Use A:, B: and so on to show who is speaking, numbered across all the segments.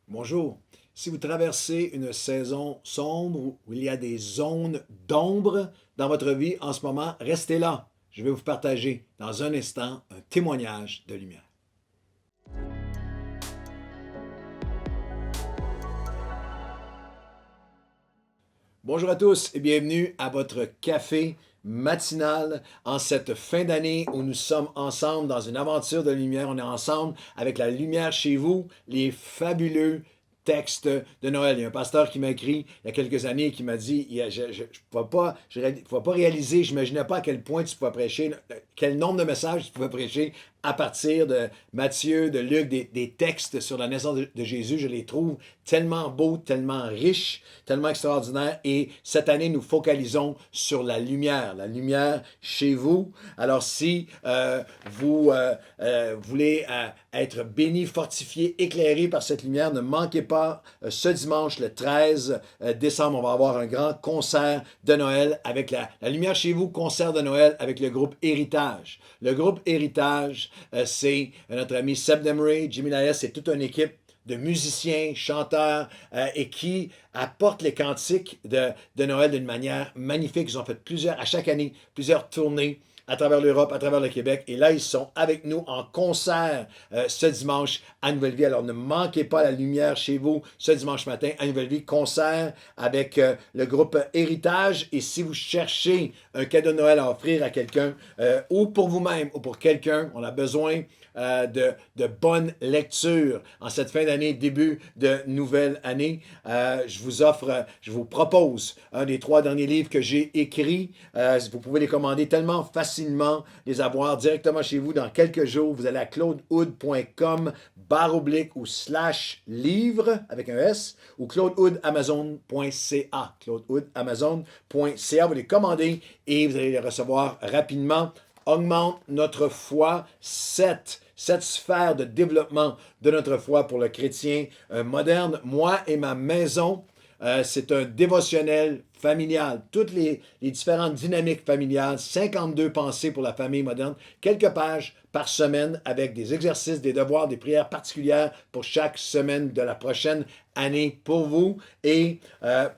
A: Bonjour. Si vous traversez une saison sombre où il y a des zones d'ombre dans votre vie en ce moment, restez là. Je vais vous partager dans un instant un témoignage de lumière. Bonjour à tous et bienvenue à votre café matinal en cette fin d'année où nous sommes ensemble dans une aventure de lumière. On est ensemble avec la lumière chez vous, les fabuleux textes de Noël. Il y a un pasteur qui m'a écrit il y a quelques années qui m'a dit je ne pouvais pas réaliser, je n'imaginais pas à quel point tu pouvais prêcher, quel nombre de messages tu pouvais prêcher à partir de Matthieu, de Luc, des textes sur la naissance de Jésus. Je les trouve tellement beaux, tellement riches, tellement extraordinaires. Et cette année, nous focalisons sur la lumière chez vous. Alors si vous voulez être béni, fortifié, éclairé par cette lumière, ne manquez pas ce dimanche, le 13 décembre, on va avoir un grand concert de Noël avec la lumière chez vous, concert de Noël avec le groupe Héritage. Le groupe Héritage, c'est notre ami Seb Demray, Jimmy Laes, c'est toute une équipe de musiciens, chanteurs, et qui apportent les cantiques de Noël d'une manière magnifique. Ils ont fait à chaque année, plusieurs tournées à travers l'Europe, à travers le Québec. Et là, ils sont avec nous en concert ce dimanche à Nouvelle-Vie. Alors, ne manquez pas la lumière chez vous ce dimanche matin à Nouvelle-Vie. Concert avec le groupe Héritage. Et si vous cherchez un cadeau de Noël à offrir à quelqu'un, ou pour vous-même, ou pour quelqu'un, on a besoin de bonne lecture en cette fin d'année, début de nouvelle année. Je vous propose un des 3 derniers livres que j'ai écrits. Vous pouvez les commander tellement facilement, les avoir directement chez vous dans quelques jours. Vous allez à claudehood.com// ou /livre avec un S ou claudehoodamazon.ca. claudehoodamazon.ca. Vous les commandez et vous allez les recevoir rapidement. Augmente notre foi, cette sphère de développement de notre foi pour le chrétien moderne. Moi et ma maison, c'est un dévotionnel familial. Toutes les différentes dynamiques familiales, 52 pensées pour la famille moderne, quelques pages par semaine avec des exercices, des devoirs, des prières particulières pour chaque semaine de la prochaine année pour vous et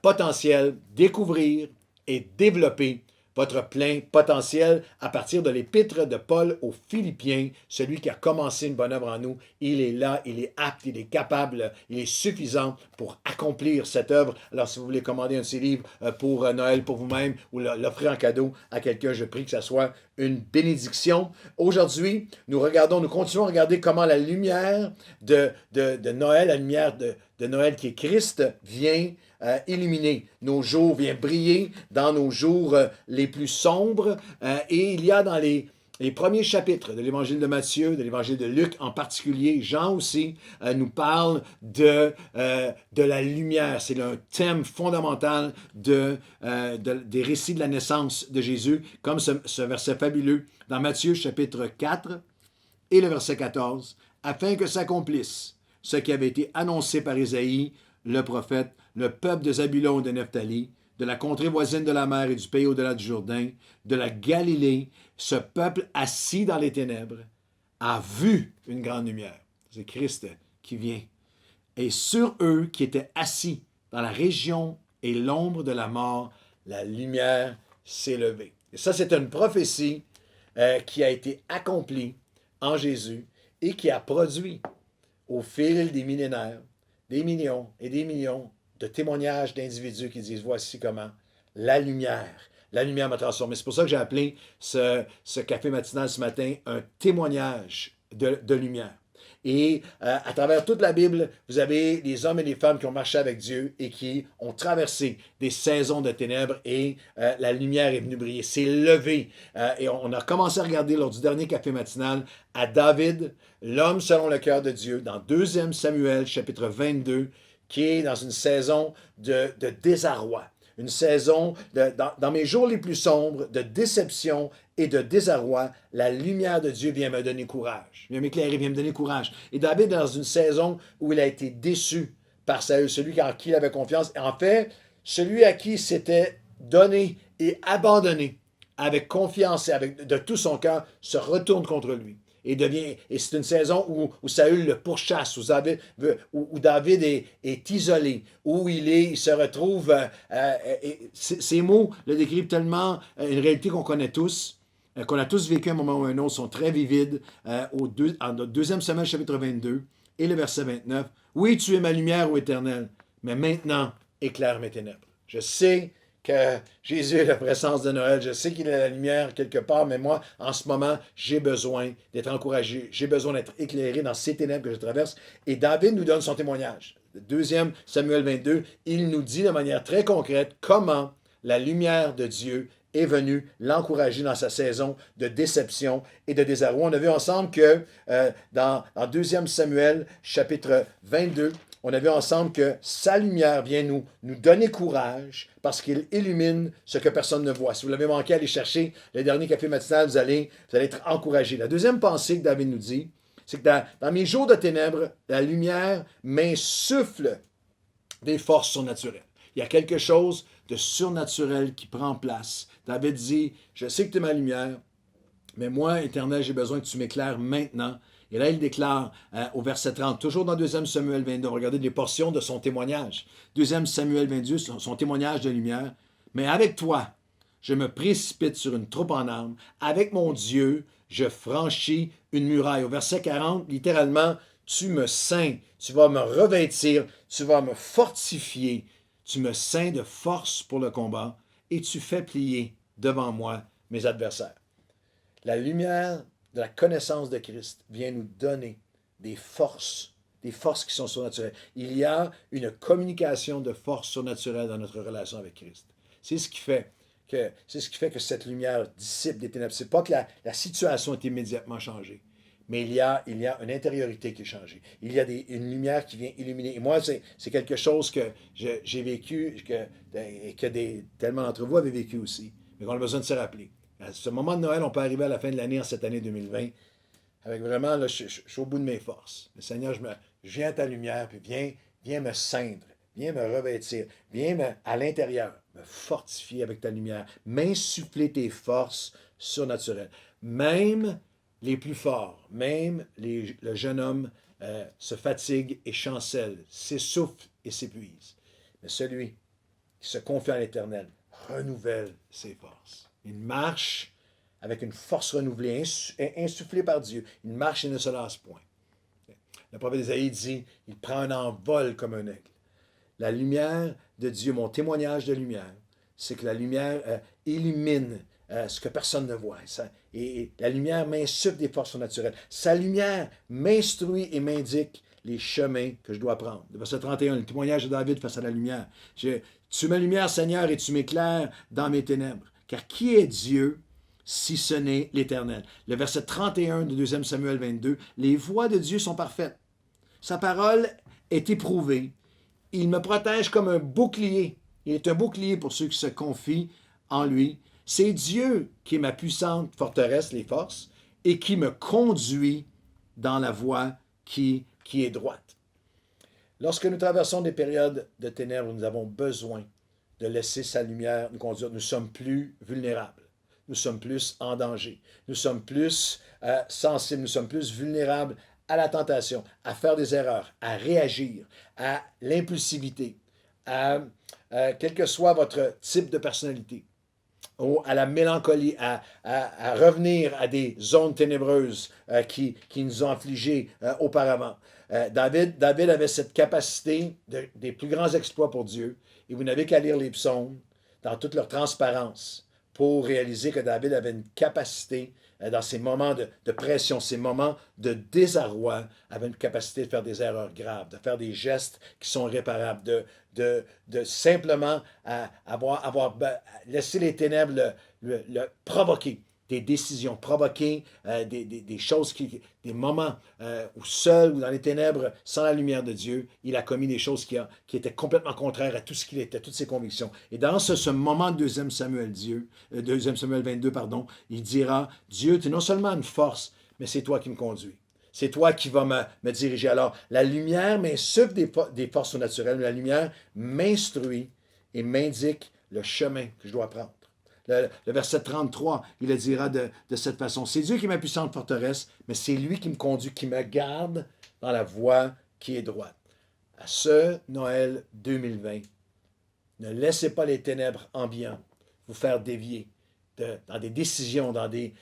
A: potentiel, découvrir et développer votre plein potentiel à partir de l'épître de Paul aux Philippiens. Celui qui a commencé une bonne œuvre en nous, il est là, il est apte, il est capable, il est suffisant pour accomplir cette œuvre. Alors, si vous voulez commander un de ces livres pour Noël, pour vous-même, ou l'offrir en cadeau à quelqu'un, je prie que ça soit une bénédiction. Aujourd'hui, nous continuons à regarder comment la lumière de Noël, la lumière de Noël qui est Christ, vient illuminer nos jours, vient briller dans nos jours les plus sombres. Et il y a dans les premiers chapitres de l'Évangile de Matthieu, de l'Évangile de Luc en particulier, Jean aussi nous parle de la lumière. C'est un thème fondamental des récits de la naissance de Jésus, comme ce verset fabuleux dans Matthieu chapitre 4 et le verset 14, afin que s'accomplisse ce qui avait été annoncé par Isaïe, le prophète, le peuple de Zabulon et de Nephtali, de la contrée voisine de la mer et du pays au-delà du Jourdain, de la Galilée, ce peuple assis dans les ténèbres a vu une grande lumière. C'est Christ qui vient. Et sur eux qui étaient assis dans la région et l'ombre de la mort, la lumière s'est levée. Et ça, c'est une prophétie qui a été accomplie en Jésus et qui a produit au fil des millénaires des millions et des millions de témoignages d'individus qui disent voici comment la lumière m'a transformé. C'est pour ça que j'ai appelé ce café matinal ce matin un témoignage de lumière. Et à travers toute la Bible, vous avez des hommes et des femmes qui ont marché avec Dieu et qui ont traversé des saisons de ténèbres et la lumière est venue briller, s'est levée. Et on a commencé à regarder lors du dernier café matinal à David, l'homme selon le cœur de Dieu, dans 2 Samuel, chapitre 22, qui est dans une saison de désarroi. Une saison, dans mes jours les plus sombres, de déception et de désarroi, la lumière de Dieu vient me donner courage. Vient m'éclairer, vient me donner courage. Et David est dans une saison où il a été déçu par celui en qui il avait confiance. Et en fait, celui à qui il s'était donné et abandonné avec confiance et de tout son cœur se retourne contre lui. Et c'est une saison où Saül le pourchasse, où David est isolé, où il se retrouve. Ces mots le décrivent tellement une réalité qu'on connaît tous, qu'on a tous vécu à un moment ou à un autre, sont très vivides en 2 Samuel chapitre 22 et le verset 29. Oui, tu es ma lumière, ô Éternel, mais maintenant éclaire mes ténèbres. Je sais que Jésus est la présence de Noël. Je sais qu'il est la lumière quelque part, mais moi, en ce moment, j'ai besoin d'être encouragé. J'ai besoin d'être éclairé dans ces ténèbres que je traverse. Et David nous donne son témoignage. 2 Samuel 22, il nous dit de manière très concrète comment la lumière de Dieu est venue l'encourager dans sa saison de déception et de désarroi. On a vu ensemble que dans 2 Samuel chapitre 22, on a vu ensemble que sa lumière vient nous donner courage parce qu'il illumine ce que personne ne voit. Si vous l'avez manqué, allez chercher le dernier café matinal, vous allez être encouragé. La deuxième pensée que David nous dit, c'est que dans mes jours de ténèbres, la lumière m'insuffle des forces surnaturelles. Il y a quelque chose de surnaturel qui prend place. David dit, je sais que tu es ma lumière, mais moi, Éternel, j'ai besoin que tu m'éclaires maintenant. Et là, il déclare au verset 30, toujours dans 2 Samuel 22, regardez les portions de son témoignage. 2 Samuel 22, son témoignage de lumière. Mais avec toi, je me précipite sur une troupe en armes. Avec mon Dieu, je franchis une muraille. Au verset 40, littéralement, tu me ceins, tu vas me revêtir, tu vas me fortifier, tu me ceins de force pour le combat et tu fais plier devant moi mes adversaires. La lumière de la connaissance de Christ vient nous donner des forces qui sont surnaturelles. Il y a une communication de force surnaturelle dans notre relation avec Christ. C'est ce qui fait que cette lumière dissipe des ténèbres. C'est pas que la situation est immédiatement changée, mais il y a une intériorité qui est changée. Il y a une lumière qui vient illuminer. Et moi, c'est quelque chose que j'ai vécu, que tellement d'entre vous avez vécu aussi, mais qu'on a besoin de se rappeler. À ce moment de Noël, on peut arriver à la fin de l'année, en cette année 2020, avec vraiment, là, je suis au bout de mes forces. Mais Seigneur, je viens à ta lumière, puis viens me ceindre, viens me revêtir, à l'intérieur, me fortifier avec ta lumière, m'insuffler tes forces surnaturelles. Même les plus forts, même le jeune homme se fatigue et chancelle, s'essouffle et s'épuise. Mais celui qui se confie à l'Éternel renouvelle ses forces. Il marche avec une force renouvelée, insufflée par Dieu. Il marche et ne se lasse point. Le prophète Isaïe dit, il prend un envol comme un aigle. La lumière de Dieu, mon témoignage de lumière, c'est que la lumière illumine ce que personne ne voit. Et la lumière m'insuffle des forces surnaturelles. Sa lumière m'instruit et m'indique les chemins que je dois prendre. Le verset 31, le témoignage de David face à la lumière. Tu es ma lumière, Seigneur, et tu m'éclaires dans mes ténèbres. Car qui est Dieu si ce n'est l'Éternel? Le verset 31 de 2 Samuel 22, les voies de Dieu sont parfaites. Sa parole est éprouvée. Il me protège comme un bouclier. Il est un bouclier pour ceux qui se confient en lui. C'est Dieu qui est ma puissante forteresse, les forces, et qui me conduit dans la voie qui est droite. Lorsque nous traversons des périodes de ténèbres, nous avons besoin de laisser sa lumière nous conduire. Nous sommes plus vulnérables. Nous sommes plus en danger. Nous sommes plus sensibles. Nous sommes plus vulnérables à la tentation, à faire des erreurs, à réagir, à l'impulsivité, à quel que soit votre type de personnalité, à la mélancolie, à revenir à des zones ténébreuses qui nous ont affligés auparavant. David avait cette capacité des plus grands exploits pour Dieu. Et vous n'avez qu'à lire les psaumes dans toute leur transparence pour réaliser que David avait une capacité dans ces moments de pression, ces moments de désarroi, avait une capacité de faire des erreurs graves, de faire des gestes qui sont réparables, de simplement avoir laissé les ténèbres le provoquer, des décisions, provoquer des choses, des moments où seul ou dans les ténèbres, sans la lumière de Dieu, il a commis des choses qui étaient complètement contraires à tout ce qu'il était, toutes ses convictions. Et dans ce moment de 2 Samuel 22, il dira, Dieu, tu es non seulement une force, mais c'est toi qui me conduis. C'est toi qui vas me diriger. Alors, la lumière m'insuffle des forces surnaturelles, mais la lumière m'instruit et m'indique le chemin que je dois prendre. Le verset 33, il le dira de cette façon. C'est Dieu qui est ma puissante forteresse, mais c'est lui qui me conduit, qui me garde dans la voie qui est droite. À ce Noël 2020, ne laissez pas les ténèbres ambiantes vous faire dévier dans des décisions, dans des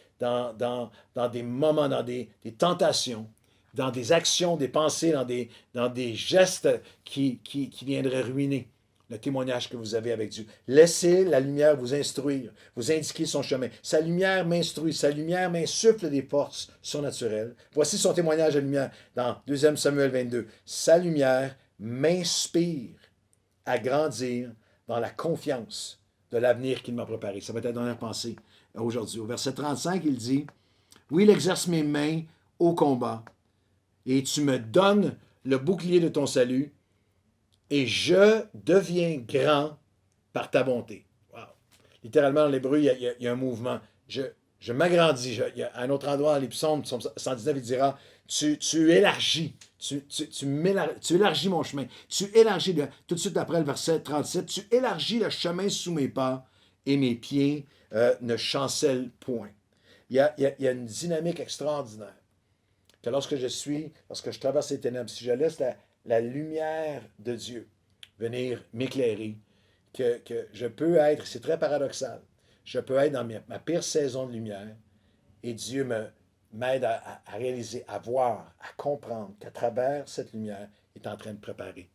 A: moments, dans des tentations, dans des actions, des pensées, dans des gestes qui viendraient ruiner le témoignage que vous avez avec Dieu. Laissez la lumière vous instruire, vous indiquer son chemin. Sa lumière m'instruit, sa lumière m'insuffle des forces surnaturelles. Voici son témoignage de lumière dans 2 Samuel 22. Sa lumière m'inspire à grandir dans la confiance de l'avenir qu'il m'a préparé. Ça va être la dernière pensée aujourd'hui. Au verset 35, il dit, « Oui, il exerce mes mains au combat, et tu me donnes le bouclier de ton salut, et je deviens grand par ta bonté. » Wow. Littéralement, dans l'hébreu, il y a un mouvement. Je m'agrandis. Il y a un autre endroit dans les psaumes, psaume 119, il dira, tu élargis. Tu élargis mon chemin. Tu élargis, tout de suite après le verset 37, tu élargis le chemin sous mes pas et mes pieds ne chancellent point. Il y a une dynamique extraordinaire. Que lorsque je traverse les ténèbres, si je laisse la lumière de Dieu venir m'éclairer, que je peux être, c'est très paradoxal, je peux être dans ma pire saison de lumière et Dieu m'aide à réaliser, à voir, à comprendre qu'à travers cette lumière, il est en train de préparer,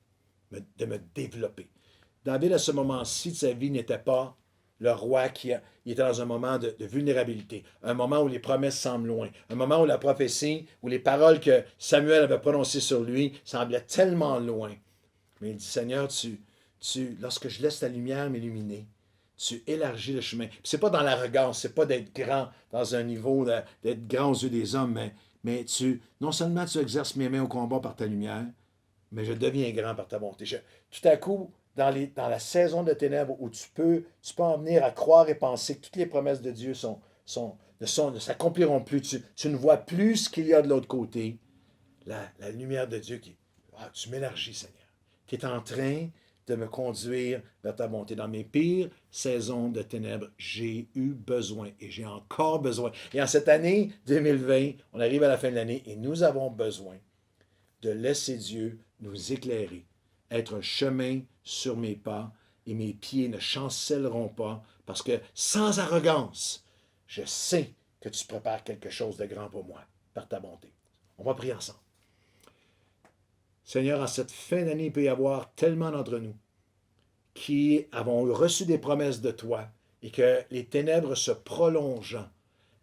A: de me développer. David, à ce moment-ci de sa vie, n'était pas le roi il était dans un moment de vulnérabilité, un moment où les promesses semblent loin, un moment où la prophétie, où les paroles que Samuel avait prononcées sur lui semblaient tellement loin. Mais il dit, Seigneur, lorsque je laisse ta lumière m'illuminer, tu élargis le chemin. Ce n'est pas dans l'arrogance, ce n'est pas d'être grand dans un niveau, d'être grand aux yeux des hommes, mais non seulement tu exerces mes mains au combat par ta lumière, mais je deviens grand par ta bonté. Tout à coup, dans la saison de ténèbres où tu peux en venir à croire et penser que toutes les promesses de Dieu ne s'accompliront plus, tu ne vois plus ce qu'il y a de l'autre côté, la lumière de Dieu tu m'élargis, Seigneur. Tu es en train de me conduire vers ta bonté. Dans mes pires saisons de ténèbres, j'ai eu besoin et j'ai encore besoin. Et en cette année 2020, on arrive à la fin de l'année et nous avons besoin de laisser Dieu nous éclairer, être un chemin sur mes pas et mes pieds ne chancelleront pas parce que sans arrogance, je sais que tu prépares quelque chose de grand pour moi par ta bonté. On va prier ensemble. Seigneur, en cette fin d'année, il peut y avoir tellement d'entre nous qui avons reçu des promesses de toi et que les ténèbres se prolongeant,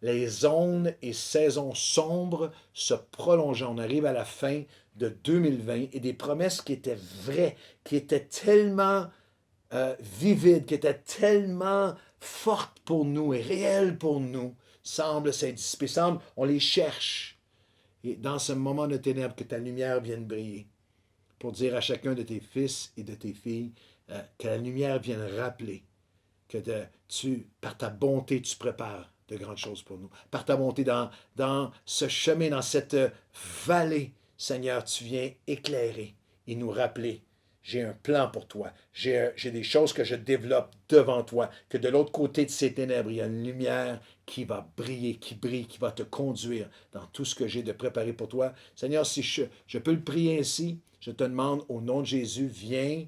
A: les zones et saisons sombres se prolongeant. On arrive à la fin de 2020 et des promesses qui étaient vraies, qui étaient tellement vivides, qui étaient tellement fortes pour nous et réelles pour nous, semblent s'être dissipées, on les cherche. Et dans ce moment de ténèbres, que ta lumière vienne briller pour dire à chacun de tes fils et de tes filles que la lumière vienne rappeler que par ta bonté, tu prépares de grandes choses pour nous. Par ta bonté, dans ce chemin, dans cette vallée, Seigneur, tu viens éclairer et nous rappeler. J'ai un plan pour toi. J'ai des choses que je développe devant toi. Que de l'autre côté de ces ténèbres, il y a une lumière qui va briller, qui brille, qui va te conduire dans tout ce que j'ai de préparé pour toi. Seigneur, si je peux le prier ainsi, je te demande au nom de Jésus, viens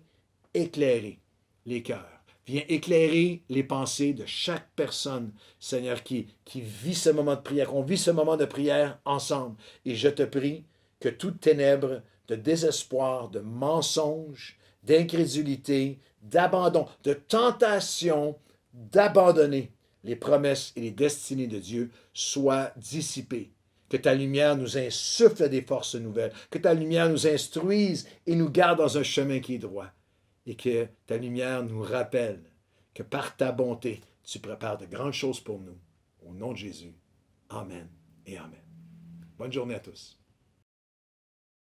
A: éclairer les cœurs. Viens éclairer les pensées de chaque personne, Seigneur, qui vit ce moment de prière, qu'on vit ce moment de prière ensemble. Et je te prie que toute ténèbre de désespoir, de mensonge, d'incrédulité, d'abandon, de tentation, d'abandonner les promesses et les destinées de Dieu soient dissipées. Que ta lumière nous insuffle des forces nouvelles, que ta lumière nous instruise et nous garde dans un chemin qui est droit. Et que ta lumière nous rappelle que par ta bonté, tu prépares de grandes choses pour nous. Au nom de Jésus. Amen et Amen. Bonne journée à tous.